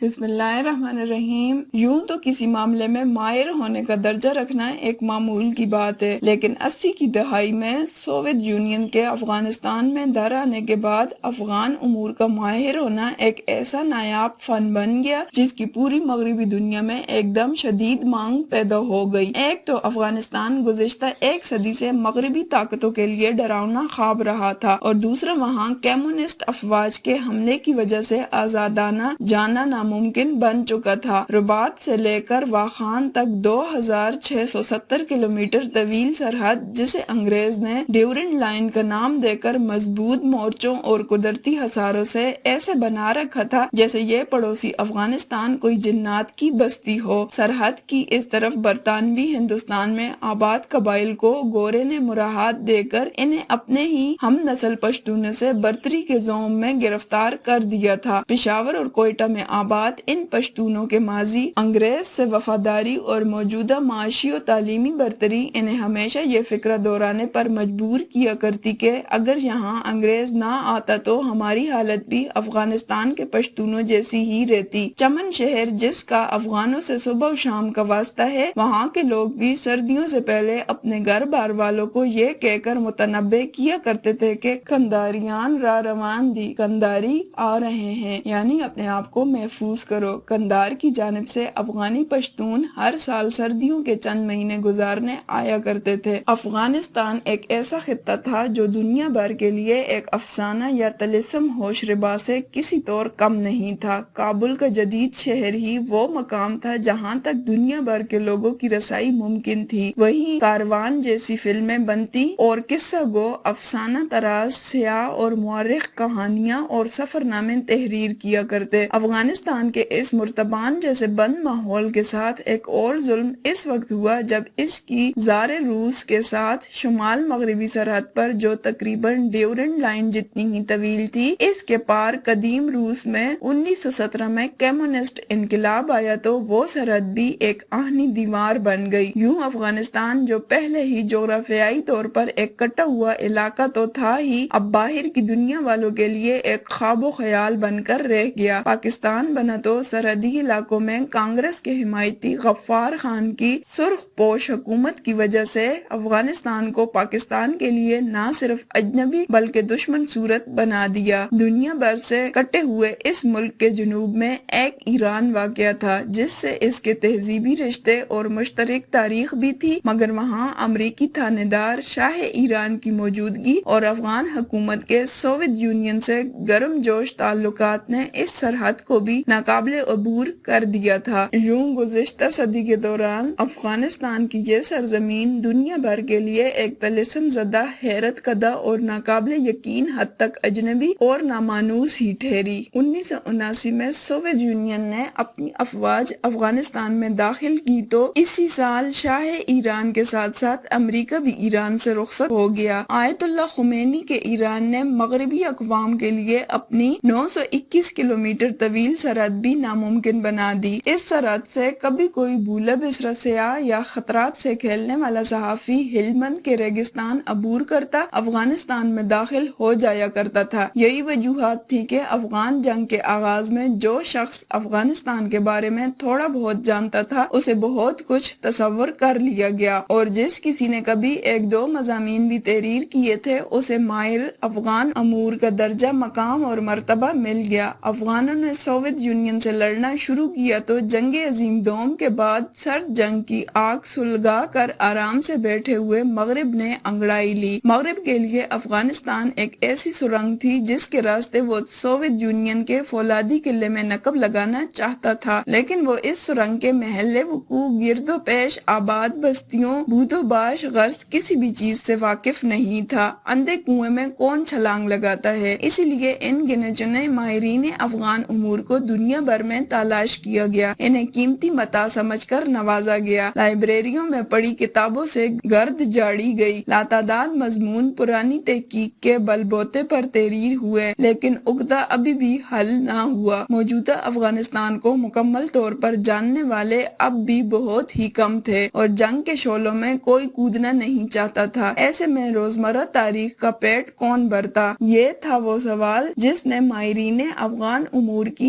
بسم اللہ الرحمن الرحیم۔ یوں تو کسی معاملے میں ماہر ہونے کا درجہ رکھنا ایک معمول کی بات ہے، لیکن 80 کی دہائی میں سوویت یونین کے افغانستان میں در آنے کے بعد افغان امور کا ماہر ہونا ایک ایسا نایاب فن بن گیا جس کی پوری مغربی دنیا میں ایک دم شدید مانگ پیدا ہو گئی۔ ایک تو افغانستان گزشتہ ایک صدی سے مغربی طاقتوں کے لیے ڈراؤنا خواب رہا تھا، اور دوسرا وہاں کمیونسٹ افواج کے حملے کی وجہ سے آزادانہ جانا ناممکن بن چکا تھا۔ رباط سے لے کر واخان تک 2670 کلومیٹر طویل سرحد، جسے انگریز نے ڈیورنڈ لائن کا نام دے کر مضبوط مورچوں اور قدرتی حصاروں سے ایسے بنا رکھا تھا جیسے یہ پڑوسی افغانستان کوئی جنات کی بستی ہو۔ سرحد کی اس طرف برطانوی ہندوستان میں آباد قبائل کو گورے نے مراحت دے کر انہیں اپنے ہی ہم نسل پشتونوں سے برتری کے زوم میں گرفتار کر دیا تھا۔ پشاور اور کوئٹہ میں آباد ان پشتونوں کے ماضی، انگریز سے وفاداری اور موجودہ معاشی و تعلیمی برتری انہیں ہمیشہ یہ فکرہ دہرانے پر مجبور کیا کرتی کہ اگر یہاں انگریز نہ آتا تو ہماری حالت بھی افغانستان کے پشتونوں جیسی ہی رہتی۔ چمن شہر جس کا افغانوں سے صبح و شام کا واسطہ ہے، وہاں کے لوگ بھی سردیوں سے پہلے اپنے گھر بار والوں کو یہ کہہ کر متنبع کیا کرتے تھے کہ کنداریان را روان دی، کنداری آ رہے ہیں، یعنی اپنے آپ کو محفوظ کرو۔ کندار کی جانب سے افغانی پشتون ہر سال سردیوں کے چند مہینے گزارنے آیا کرتے تھے۔ افغانستان ایک ایسا خطہ تھا جو دنیا بھر کے لیے ایک افسانہ یا طلسم ہوش ربا سے کسی طور کم نہیں تھا۔ کابل کا جدید شہر ہی وہ مقام تھا جہاں تک دنیا بھر کے لوگوں کی رسائی ممکن تھی۔ وہیں کاروان جیسی فلمیں بنتی اور قصہ گو افسانہ طراز سیاح اور مورخ کہانیاں اور سفر نامے تحریر کیا کرتے۔ افغانستان کے اس مرتبان جیسے بند ماحول کے ساتھ ایک اور ظلم اس وقت ہوا جب اس کی زار روس کے ساتھ شمال مغربی سرحد پر، جو تقریباً ڈیورنڈ لائن جتنی ہی طویل تھی، اس کے پار قدیم روس میں 1917 میں کمیونسٹ انقلاب آیا تو وہ سرحد بھی ایک آہنی دیوار بن گئی۔ یوں افغانستان جو پہلے ہی جغرافیائی طور پر ایک کٹا ہوا علاقہ تو تھا ہی، اب باہر کی دنیا والوں کے لیے ایک خواب و خیال بن کر رہ گیا۔ پاکستان بنا تو سرحدی علاقوں میں کانگریس کے حمایتی غفار خان کی سرخ پوش حکومت کی وجہ سے افغانستان کو پاکستان کے لیے نہ صرف اجنبی بلکہ دشمن صورت بنا دیا۔ دنیا بھر سے کٹے ہوئے اس ملک کے جنوب میں ایک ایران واقع تھا جس سے اس کے تہذیبی رشتے اور مشترک تاریخ بھی تھی، مگر وہاں امریکی تھانے دار شاہ ایران کی موجودگی اور افغان حکومت کے سوویت یونین سے گرم جوش تعلقات نے اس سرحد کو بھی ناقابل عبور کر دیا تھا۔ یوں گزشتہ صدی کے دوران افغانستان کی یہ سرزمین دنیا بھر کے لیے ایک طلسم زدہ، حیرت کدہ اور ناقابل یقین حد تک اجنبی اور نامانوس ہی ٹھہری۔ 1979 میں سوویت یونین نے اپنی افواج افغانستان میں داخل کی تو اسی سال شاہ ایران کے ساتھ ساتھ امریکہ بھی ایران سے رخصت ہو گیا۔ آیت اللہ خمینی کے ایران نے مغربی اقوام کے لیے اپنی 921 کلومیٹر طویل سرحد بھی ناممکن بنا دی۔ اس سرحد سے کبھی کوئی بھولا بسرا سیاح یا خطرات سے کھیلنے والا صحافی ہلمند کے ریگستان عبور کرتا افغانستان میں داخل ہو جایا کرتا تھا۔ یہی وجوہات تھی کہ افغان جنگ کے آغاز میں جو شخص افغانستان کے بارے میں تھوڑا بہت جانتا تھا اسے بہت کچھ تصور کر لیا گیا، اور جس کسی نے کبھی ایک دو مضامین بھی تحریر کیے تھے اسے ماہر افغان امور کا درجہ، مقام اور مرتبہ مل گیا۔ افغانوں نے سوویت یونین سے لڑنا شروع کیا تو جنگ عظیم دوم کے بعد سرد جنگ کی آگ سلگا کر آرام سے بیٹھے ہوئے مغرب نے انگڑائی لی۔ مغرب کے لیے افغانستان ایک ایسی سرنگ تھی جس کے راستے وہ سوویت یونین کے فولادی قلعے میں نقب لگانا چاہتا تھا، لیکن وہ اس سرنگ کے محل وقوع، گرد و پیش آباد بستیوں، بود و باش غرض کسی بھی چیز سے واقف نہیں تھا۔ اندھے کنویں میں کون چھلانگ لگاتا ہے؟ اسی لیے ان گنے چنے ماہرین افغان امور کو دنیا بھر میں تلاش کیا گیا، انہیں قیمتی متاع سمجھ کر نوازا گیا، لائبریریوں میں پڑھی کتابوں سے گرد جاڑی گئی، لاتعداد مضمون پرانی تحقیق کے بل بوتے پر تحریر ہوئے، لیکن عقدہ ابھی بھی حل نہ ہوا۔ موجودہ افغانستان کو مکمل طور پر جاننے والے اب بھی بہت ہی کم تھے، اور جنگ کے شعلوں میں کوئی کودنا نہیں چاہتا تھا۔ ایسے میں روزمرہ تاریخ کا پیٹ کون بھرتا؟ یہ تھا وہ سوال جس نے ماہرین افغان امور کی